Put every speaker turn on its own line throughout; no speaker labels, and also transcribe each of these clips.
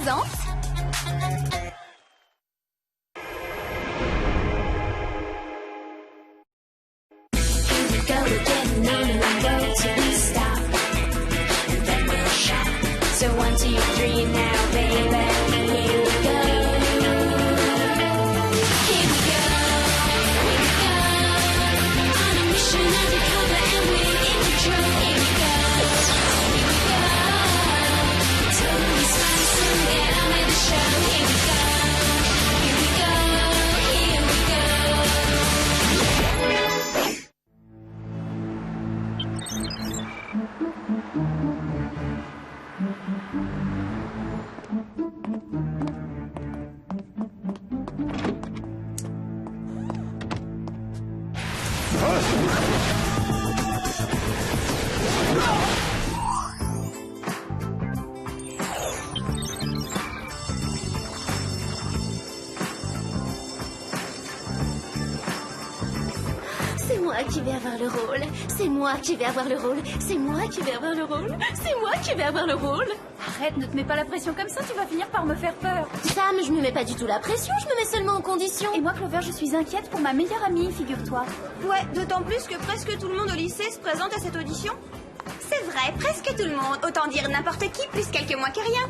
présente...
So 1, 2, 3 now, baby, here we go. Here we go, here we go. On a mission undercover and we're in control. Here we go, here we go. Totally spice and get on with the show. Here we go, here we go, here we
C'est moi qui vais avoir le rôle. C'est moi qui vais avoir le rôle. C'est moi qui vais avoir le rôle. C'est moi qui vais avoir le rôle.
Arrête, ne te mets pas la pression comme ça, tu vas finir par me faire peur.
Sam, je me mets pas du tout la pression, je me mets seulement en condition.
Et moi, Clover, je suis inquiète pour ma meilleure amie, figure-toi.
Ouais, d'autant plus que presque tout le monde au lycée se présente à cette audition. C'est vrai, presque tout le monde. Autant dire n'importe qui, plus quelques mois que rien.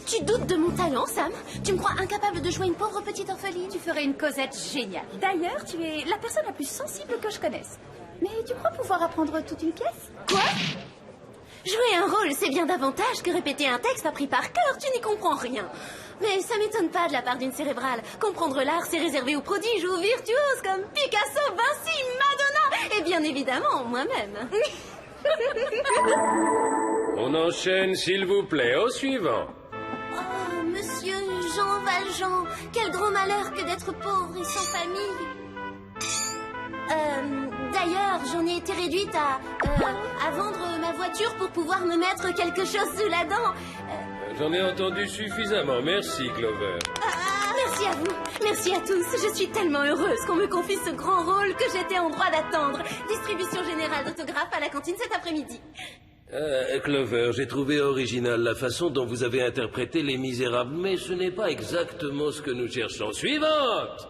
Tu doutes de mon talent, Sam? Tu me crois incapable de jouer une pauvre petite orpheline?
Tu ferais une Cosette géniale. D'ailleurs, tu es la personne la plus sensible que je connaisse. Mais tu crois pouvoir apprendre toute une pièce?
Quoi? Jouer un rôle, c'est bien davantage que répéter un texte appris par cœur, tu n'y comprends rien. Mais ça m'étonne pas de la part d'une cérébrale. Comprendre l'art, c'est réservé aux prodiges ou aux virtuoses comme Picasso, Vinci, Madonna et bien évidemment moi-même.
On enchaîne, s'il vous plaît, au suivant.
Oh, monsieur Jean Valjean, quel gros malheur que d'être pauvre et sans famille. D'ailleurs, j'en ai été réduite à vendre ma voiture pour pouvoir me mettre quelque chose sous la dent.
J'en ai entendu suffisamment. Merci, Clover.
Merci à vous, merci à tous. Je suis tellement heureuse qu'on me confie ce grand rôle que j'étais en droit d'attendre. Distribution générale d'autographes à la cantine cet après-midi.
Clover, j'ai trouvé original la façon dont vous avez interprété Les Misérables, mais ce n'est pas exactement ce que nous cherchons. Suivante!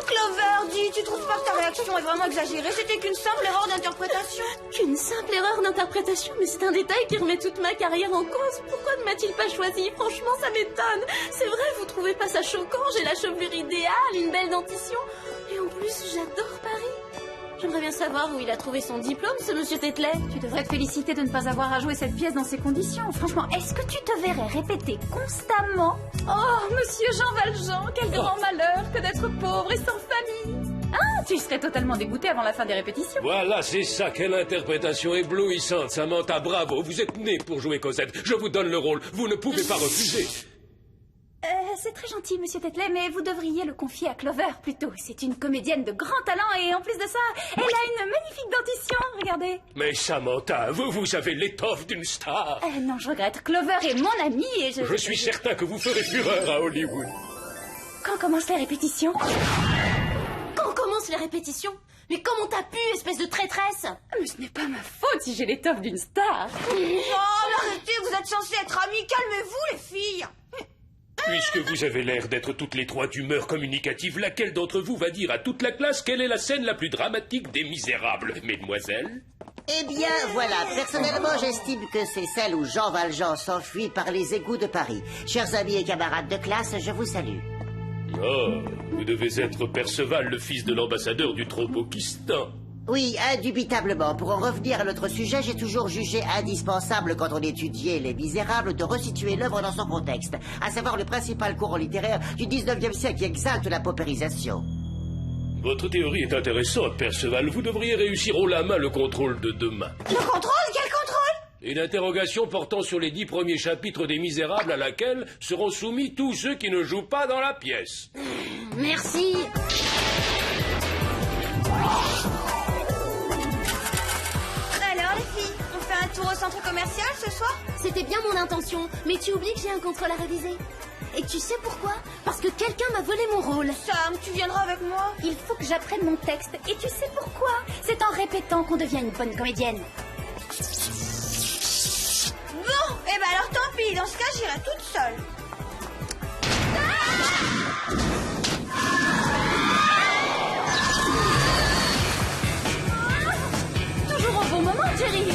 Clover, dis, tu trouves pas que ta réaction est vraiment exagérée? C'était qu'une simple erreur d'interprétation.
Qu'une simple erreur d'interprétation, mais c'est un détail qui remet toute ma carrière en cause. Pourquoi ne m'a-t-il pas choisi? Franchement, ça m'étonne. C'est vrai, vous trouvez pas ça choquant? J'ai la chevelure idéale, une belle dentition. Et en plus, j'adore Paris. J'aimerais bien savoir où il a trouvé son diplôme, ce monsieur Tetley.
Tu devrais te féliciter de ne pas avoir à jouer cette pièce dans ces conditions. Franchement, est-ce que tu te verrais répéter constamment « Oh, monsieur Jean Valjean, quel grand malheur que d'être pauvre et sans famille !» Ah, tu serais totalement dégoûté avant la fin des répétitions.
Voilà, c'est ça, quelle interprétation éblouissante, Samantha, bravo, vous êtes née pour jouer Cosette, je vous donne le rôle, vous ne pouvez pas refuser.
C'est très gentil, monsieur Tetley, mais vous devriez le confier à Clover, plutôt. C'est une comédienne de grand talent et en plus de ça, elle a une magnifique dentition, regardez.
Mais Samantha, vous avez l'étoffe d'une star.
Non, je regrette. Clover est mon amie et
Je suis certain que vous ferez fureur à Hollywood.
Quand commencent les répétitions?
Quand commencent les répétitions? Mais comment t'as pu, espèce de traîtresse?
Mais ce n'est pas ma faute si j'ai l'étoffe d'une star.
Oh, mais arrêtez, vous êtes censés être amis, calmez-vous les filles.
Puisque vous avez l'air d'être toutes les trois d'humeur communicative, laquelle d'entre vous va dire à toute la classe quelle est la scène la plus dramatique des Misérables, mesdemoiselles?
Eh bien, voilà. Personnellement, j'estime que c'est celle où Jean Valjean s'enfuit par les égouts de Paris. Chers amis et camarades de classe, je vous salue.
Oh, vous devez être Perceval, le fils de l'ambassadeur du Tropokistan.
Oui, indubitablement. Pour en revenir à notre sujet, j'ai toujours jugé indispensable, quand on étudiait Les Misérables, de resituer l'œuvre dans son contexte, à savoir le principal courant littéraire du 19e siècle qui exalte la paupérisation.
Votre théorie est intéressante, Perceval. Vous devriez réussir haut la main le contrôle de demain.
Le contrôle? Quel contrôle?
Une interrogation portant sur les 10 premiers chapitres des Misérables à laquelle seront soumis tous ceux qui ne jouent pas dans la pièce.
Merci.
Alors les filles, on fait un tour au centre commercial ce soir?
C'était bien mon intention, mais tu oublies que j'ai un contrôle à réviser. Et tu sais pourquoi? Parce parce que quelqu'un m'a volé mon rôle.
Sam, tu viendras avec moi?
Il faut que j'apprenne mon texte. Et tu sais pourquoi? C'est en répétant qu'on devient une bonne comédienne.
Bon, eh ben alors tant pis, dans ce cas j'irai toute seule.
Toujours au bon moment, Jerry.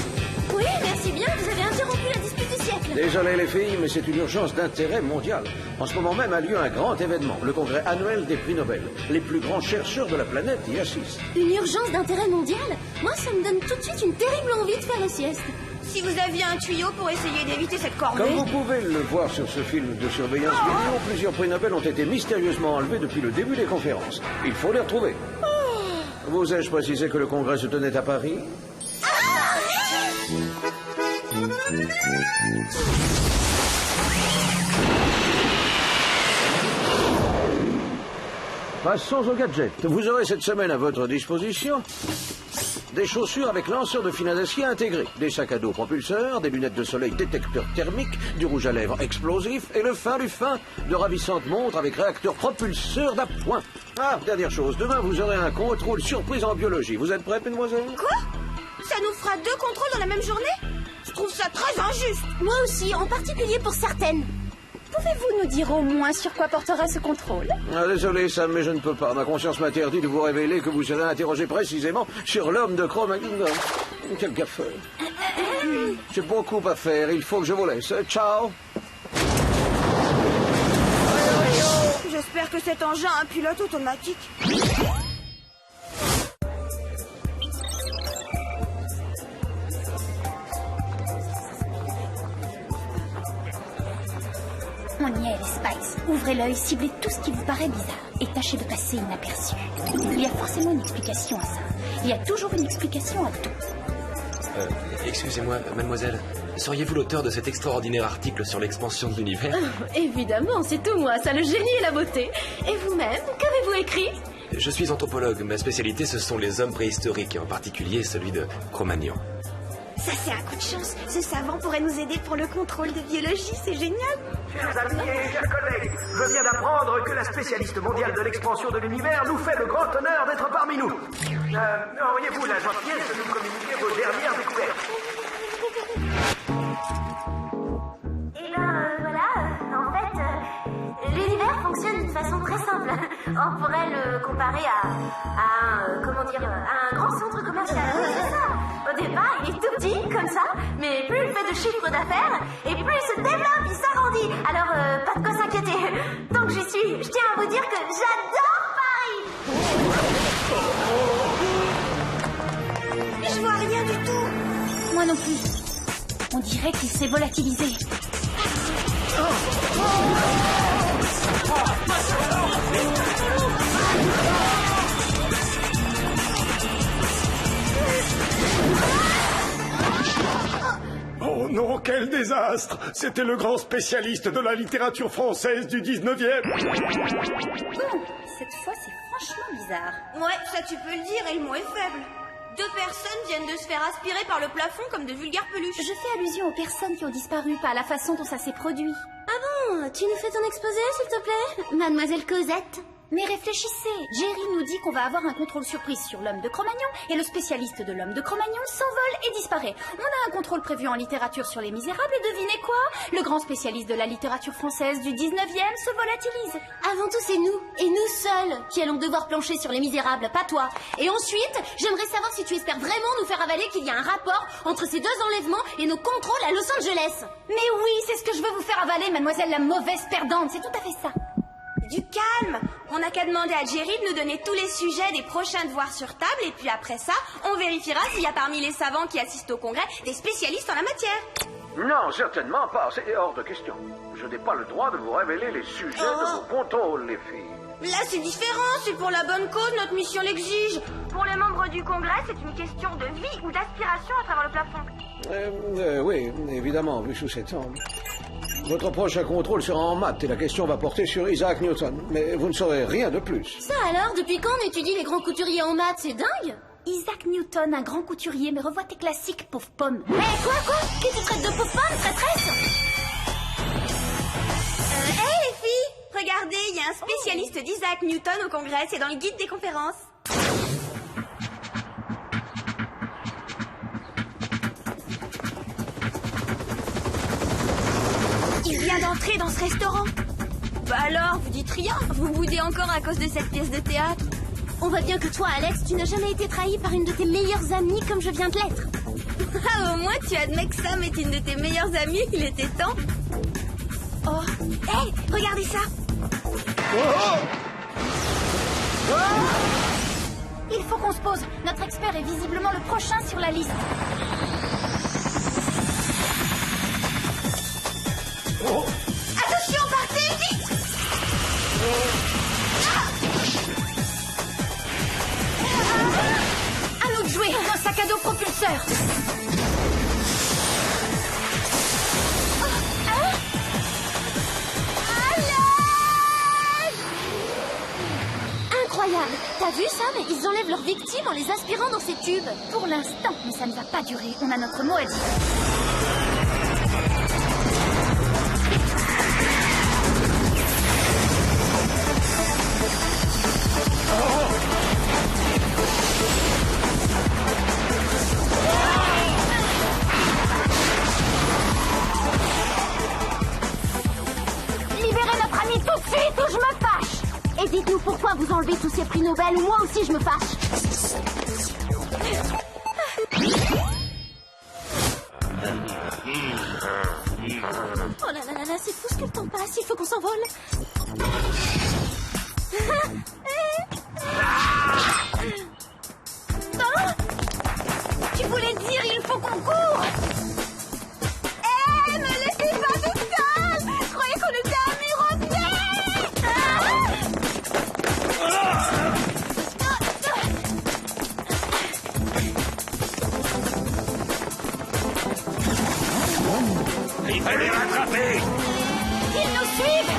Oui, merci bien, vous avez interrompu la dispute du siècle.
Désolé les filles, mais c'est une urgence d'intérêt mondial. En ce moment même a lieu un grand événement, le congrès annuel des prix Nobel. Les plus grands chercheurs de la planète y assistent.
Une urgence d'intérêt mondial? Moi, ça me donne tout de suite une terrible envie de faire la sieste.
Si vous aviez un tuyau pour essayer d'éviter cette corvée...
Comme vous pouvez le voir sur ce film de surveillance vidéo, plusieurs prix Nobel ont été mystérieusement enlevés depuis le début des conférences. Il faut les retrouver. Vous ai-je précisé que le congrès se tenait à Paris? Passons au gadget. Vous aurez cette semaine à votre disposition des chaussures avec lanceur de fil à acier intégré, des sacs à dos propulseurs, des lunettes de soleil détecteurs thermiques, du rouge à lèvres explosif et le fin du fin de ravissantes montres avec réacteur propulseur d'appoint. Ah, dernière chose, demain vous aurez un contrôle surprise en biologie. Vous êtes prête, mesdemoiselles?
Quoi? Ça nous fera 2 contrôles dans la même journée? Je trouve ça très injuste.
Moi aussi, en particulier pour certaines.
Pouvez-vous nous dire au moins sur quoi portera ce contrôle?
Ah, désolé, Sam, mais je ne peux pas. Ma conscience m'interdit de vous révéler que vous serez interrogé précisément sur l'homme de Cro-Magnon. Quel gaffeur. J'ai beaucoup à faire. Il faut que je vous laisse. Ciao.
J'espère que cet engin a un pilote automatique.
On y est, les Spice. Ouvrez l'œil, ciblez tout ce qui vous paraît bizarre et tâchez de passer inaperçu. Il y a forcément une explication à ça. Il y a toujours une explication à tout.
Excusez-moi, mademoiselle. Seriez-vous l'auteur de cet extraordinaire article sur l'expansion de l'univers?
Évidemment, c'est tout moi, ça le génie et la beauté. Et vous-même, qu'avez-vous écrit?
Je suis anthropologue. Ma spécialité, ce sont les hommes préhistoriques, et en particulier celui de Cro-Magnon.
Ça, c'est un coup de chance. Ce savant pourrait nous aider pour le contrôle de biologie, c'est génial.
Chers amis et chers collègues, je viens d'apprendre que la spécialiste mondiale de l'expansion de l'univers nous fait le grand honneur d'être parmi nous. Auriez-vous la gentillesse de nous communiquer vos dernières découvertes?
Eh ben voilà, en fait, l'univers fonctionne d'une façon très simple. On pourrait le comparer à un grand centre commercial. C'est ça. Au départ, il est tout petit, comme ça, mais plus il fait de chiffre d'affaires, et plus il se développe, il s'agrandit. Alors, pas de quoi s'inquiéter. Tant que j'y suis, je tiens à vous dire que j'adore Paris.
Je vois rien du tout.
Moi non plus. On dirait qu'il s'est volatilisé.
Oh non, quel désastre! C'était le grand spécialiste de la littérature française du 19e.
Cette fois, c'est franchement bizarre.
Ouais, ça tu peux le dire, et le mot est faible. 2 personnes viennent de se faire aspirer par le plafond comme de vulgaires peluches.
Je fais allusion aux personnes qui ont disparu, pas à la façon dont ça s'est produit.
Ah bon, tu nous fais ton exposé, s'il te plaît, Mademoiselle Cosette?
Mais réfléchissez, Jerry nous dit qu'on va avoir un contrôle surprise sur l'homme de Cro-Magnon et le spécialiste de l'homme de Cro-Magnon s'envole et disparaît. On a un contrôle prévu en littérature sur les Misérables et devinez quoi? Le grand spécialiste de la littérature française du 19e se volatilise.
Avant tout, c'est nous, et nous seuls, qui allons devoir plancher sur les Misérables, pas toi. Et ensuite, j'aimerais savoir si tu espères vraiment nous faire avaler qu'il y a un rapport entre ces 2 enlèvements et nos contrôles à Los Angeles.
Mais oui, c'est ce que je veux vous faire avaler, mademoiselle la mauvaise perdante, c'est tout à fait ça.
Du calme. On n'a qu'à demander à Jerry de nous donner tous les sujets des prochains devoirs sur table, et puis après ça, on vérifiera s'il y a parmi les savants qui assistent au congrès des spécialistes en la matière.
Non, certainement pas. C'est hors de question. Je n'ai pas le droit de vous révéler les sujets de vos contrôles, les filles.
Là, c'est différent, c'est pour la bonne cause, notre mission l'exige. Pour les membres du congrès, c'est une question de vie ou d'aspiration à travers le plafond.
Oui, évidemment, vu sous cet angle. Votre prochain contrôle sera en maths et la question va porter sur Isaac Newton. Mais vous ne saurez rien de plus.
Ça alors, depuis quand on étudie les grands couturiers en maths, c'est dingue?
Isaac Newton, un grand couturier, mais revois tes classiques, pauvre pomme.
Quoi? Qui tu traites de pauvre femme, traîtresse?
Hé les filles, regardez, il y a un spécialiste d'Isaac Newton au congrès, c'est dans le guide des conférences. Il vient d'entrer dans ce restaurant. Bah alors, vous dites rien? Vous boudez encore à cause de cette pièce de théâtre?
On voit bien que toi, Alex, tu n'as jamais été trahi par une de tes meilleures amies comme je viens de l'être.
Ah, au moins tu admets que Sam est une de tes meilleures amies, il était temps. Oh, hey, regardez ça.
Il faut qu'on se pose. Notre expert est visiblement le prochain sur la liste.
Attention, partez, vite.
À nous de jouer, un sac à dos propulseur.
Incroyable. T'as vu, Sam? Ils enlèvent leurs victimes en les aspirant dans ces tubes.
Pour l'instant, mais ça ne va pas durer. On a notre mot à dire.
Libérez notre ami tout de suite ou je me fâche. Et dites-nous pourquoi vous enlevez tous ces prix Nobel ou moi aussi je me fâche. Oh là là là là, c'est fou ce que le temps passe, il faut qu'on s'envole.
Tu voulais dire, il faut qu'on court.
Ne laissez pas tout seul. Je croyais qu'on était amis, revenez.
Il fallait rattraper.
Ils nous suivent.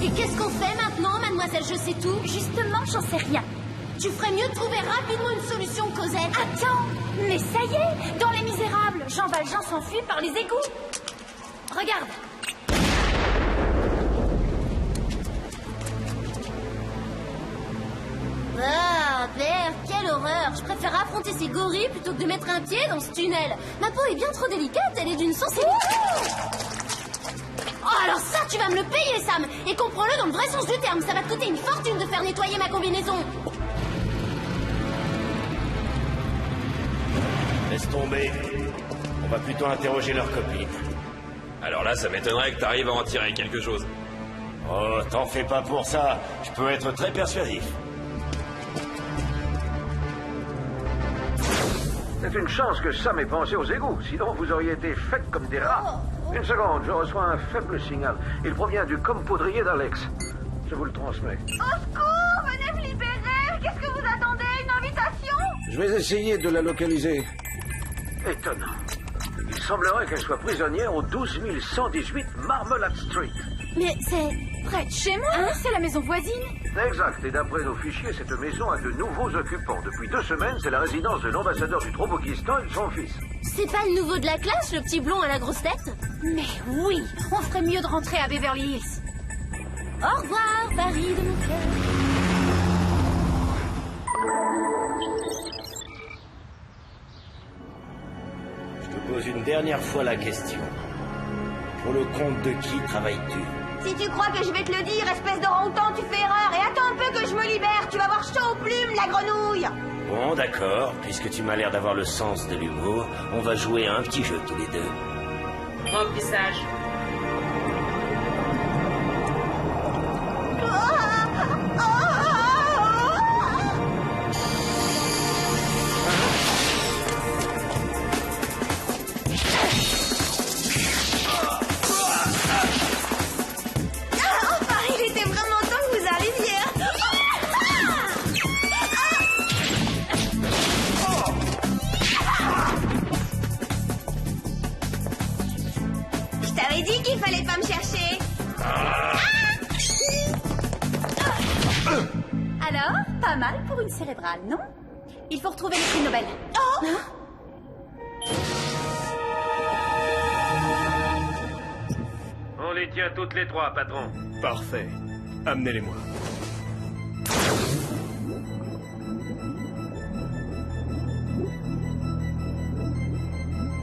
Et qu'est-ce qu'on fait maintenant, mademoiselle Je sais tout?
Justement, j'en sais rien.
Tu ferais mieux de trouver rapidement une solution, Cosette.
Attends, mais ça y est, dans Les Misérables, Jean Valjean s'enfuit par les égouts. Regarde.
Ah, père, quelle horreur. Je préfère affronter ces gorilles plutôt que de mettre un pied dans ce tunnel. Ma peau est bien trop délicate, elle est d'une sensibilité. Oh, alors ça, tu vas me le payer, Sam. Et comprends-le dans le vrai sens du terme. Ça va te coûter une fortune de faire nettoyer ma combinaison.
Laisse tomber. On va plutôt interroger leur copine.
Alors là, ça m'étonnerait que t'arrives à en tirer quelque chose.
Oh, t'en fais pas pour ça. Je peux être très persuasif.
C'est une chance que Sam ait pensé aux égouts, sinon vous auriez été faites comme des rats. Une seconde, je reçois un faible signal. Il provient du compoudrier d'Alex. Je vous le transmets.
Au secours, venez me libérer. Qu'est-ce que vous attendez? Une invitation?
Je vais essayer de la localiser. Étonnant. Il semblerait qu'elle soit prisonnière au 12 118 Marmalade Street.
Mais c'est...
Près de chez moi, c'est la maison voisine.
Exact, et d'après nos fichiers, cette maison a de nouveaux occupants. Depuis 2 semaines, c'est la résidence de l'ambassadeur du Trobokistan et de son fils.
C'est pas le nouveau de la classe, le petit blond à la grosse tête?
Mais oui, on ferait mieux de rentrer à Beverly Hills.
Au revoir, Paris de mon cœur.
Je te pose une dernière fois la question. Pour le compte de qui travailles-tu?
Si tu crois que je vais te le dire, espèce d'orang-outan, tu fais erreur. Et attends un peu que je me libère, tu vas voir chaud aux plumes, la grenouille.
Bon, d'accord. Puisque tu m'as l'air d'avoir le sens de l'humour, on va jouer à un petit jeu tous les deux.
Remplissage.
Il était vraiment temps que vous arriviez. fallait pas me chercher.
Alors, pas mal pour une cérébrale, non? Il faut retrouver les prix Nobel. Oh!
On les tient toutes les trois, patron.
Parfait. Amenez-les-moi.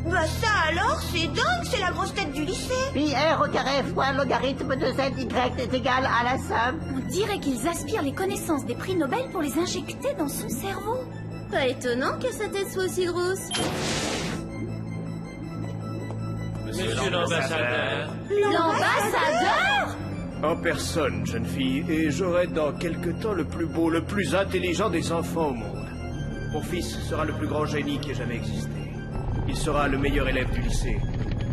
Bah ça alors, c'est dingue, c'est la grosse tête du lycée.
Pi r au carré fois logarithme de z y est égal à la somme.
On dirait qu'ils aspirent les connaissances des prix Nobel pour les injecter dans son cerveau.
Pas étonnant que sa tête soit aussi grosse.
Monsieur l'ambassadeur.
L'ambassadeur?
En personne, jeune fille, et j'aurai dans quelque temps le plus beau, le plus intelligent des enfants au monde. Mon fils sera le plus grand génie qui ait jamais existé. Il sera le meilleur élève du lycée.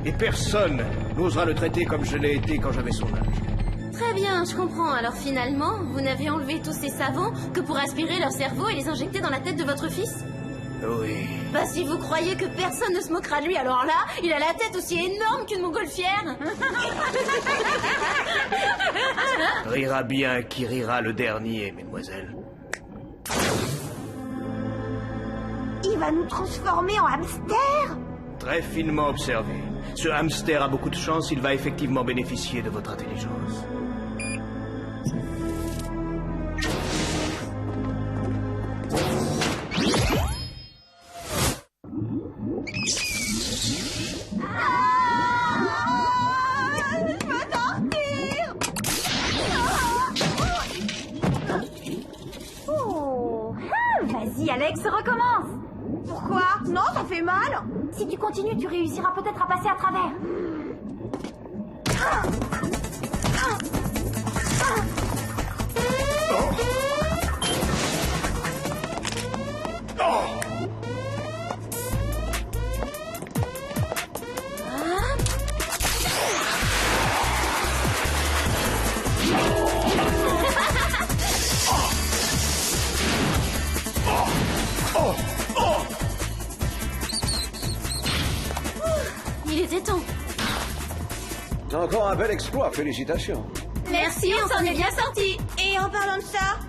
Et personne n'osera le traiter comme je l'ai été quand j'avais son âge.
Très bien, je comprends. Alors finalement, vous n'avez enlevé tous ces savants que pour aspirer leur cerveau et les injecter dans la tête de votre fils?
Oui.
Bah si vous croyez que personne ne se moquera de lui, alors là, il a la tête aussi énorme qu'une montgolfière.
Rira bien qui rira le dernier, mesdemoiselles.
Il va nous transformer en hamster.
Très finement observé. Ce hamster a beaucoup de chance, il va effectivement bénéficier de votre intelligence.
Oh, vas-y Alex, recommence.
Pourquoi? Non, ça fait mal.
Si tu continues, tu réussiras peut-être à passer à travers.
Il était temps.
Encore un bel exploit, félicitations.
Merci, on s'en est bien sorti.
Et en parlant de ça,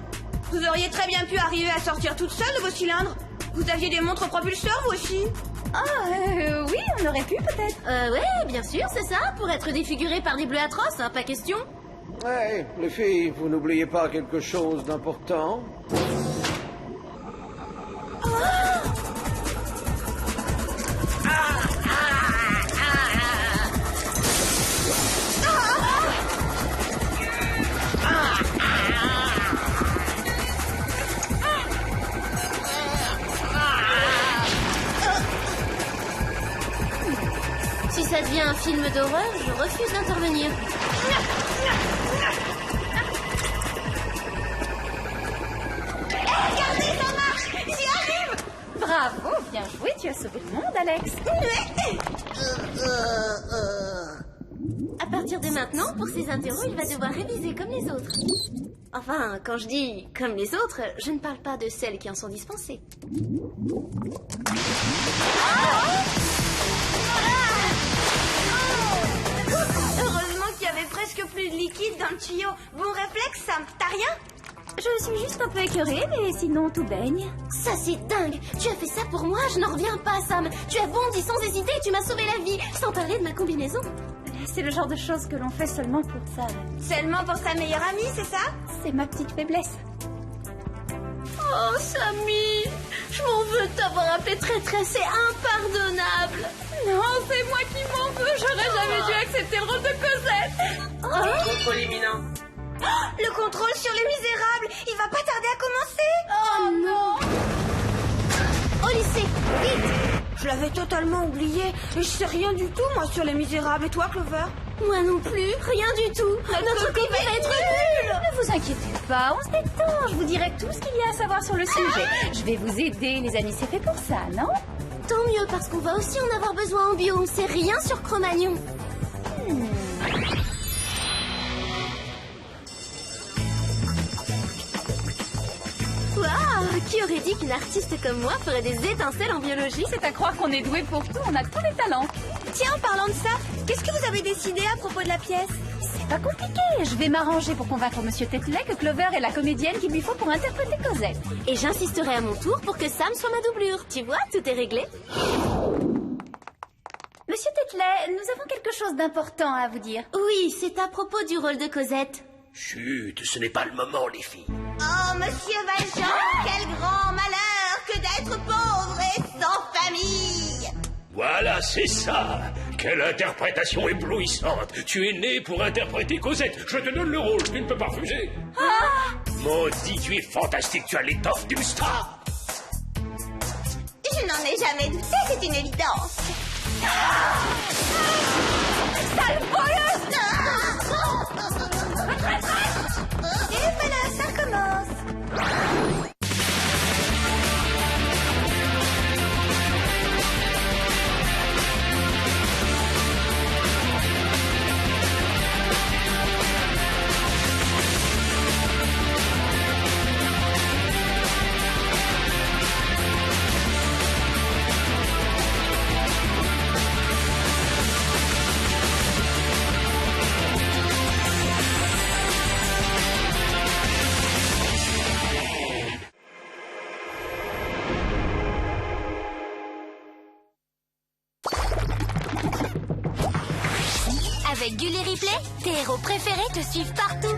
vous auriez très bien pu arriver à sortir toute seule de vos cylindres. Vous aviez des montres propulseurs, vous aussi?
Oui, on aurait pu peut-être.
Ouais, bien sûr, c'est ça, pour être défiguré par des bleus atroces, hein, pas question.
Ouais, les filles, vous n'oubliez pas quelque chose d'important?
Si ça devient un film d'horreur, je refuse d'intervenir.
Regardez, ça marche. J'y arrive.
Bravo, bien joué, tu as sauvé le monde Alex.
À partir de maintenant, pour ces interros, il va devoir réviser comme les autres. Enfin, quand je dis comme les autres, je ne parle pas de celles qui en sont dispensées.
Heureusement qu'il y avait presque plus de liquide dans le tuyau. Bon réflexe, Sam. T'as rien?
Je suis juste un peu écœurée, mais sinon tout baigne.
Ça, c'est dingue. Tu as fait ça pour moi, je n'en reviens pas, Sam. Tu as bondi sans hésiter et tu m'as sauvé la vie. Sans parler de ma combinaison.
C'est le genre de choses que l'on fait seulement pour ça.
Seulement pour sa meilleure amie, c'est ça?
C'est ma petite faiblesse.
Oh, Sammy, je m'en veux de t'avoir appelé traîtresse, c'est impardonnable.
Non, c'est moi qui m'en veux. J'aurais jamais dû accepter le rôle de Cosette.
Contrôle imminent.
Le contrôle sur les misérables, il va pas tarder à commencer.
Oh non. Au lycée, vite.
Je l'avais totalement oublié. Et je sais rien du tout, moi, sur les misérables. Et toi, Clover?
Moi non plus, rien du tout. Notre copie va être nulle.
Ne vous inquiétez pas, on se détend. Je vous dirai tout ce qu'il y a à savoir sur le sujet. Je vais vous aider, les amis, c'est fait pour ça, non?
Tant mieux, parce qu'on va aussi en avoir besoin en bio. On sait rien sur Cro-Magnon.
Waouh!
Ah, qui aurait dit qu'une artiste comme moi ferait des étincelles en biologie?
C'est à croire qu'on est doué pour tout, on a tous les talents.
Tiens, en parlant de ça, qu'est-ce que vous avez décidé à propos de la pièce?
C'est pas compliqué, je vais m'arranger pour convaincre Monsieur Tetley que Clover est la comédienne qu'il lui faut pour interpréter Cosette.
Et j'insisterai à mon tour pour que Sam soit ma doublure. Tu vois, tout est réglé.
Monsieur Tetley, nous avons quelque chose d'important à vous dire.
Oui, c'est à propos du rôle de Cosette.
Chut, ce n'est pas le moment, les filles.
Oh, Monsieur Valjean, quel grand malheur que d'être pauvre et sans famille!
Voilà, c'est ça. Quelle interprétation éblouissante. Tu es né pour interpréter Cosette. Je te donne le rôle, tu ne peux pas refuser. Maudit, tu es fantastique, tu as l'étoffe d'une star.
Je n'en ai jamais douté, c'est une évidence.
Sale voleuse!
Et voilà, ça commence.
Avec Gulli Ripley, tes héros préférés te suivent partout.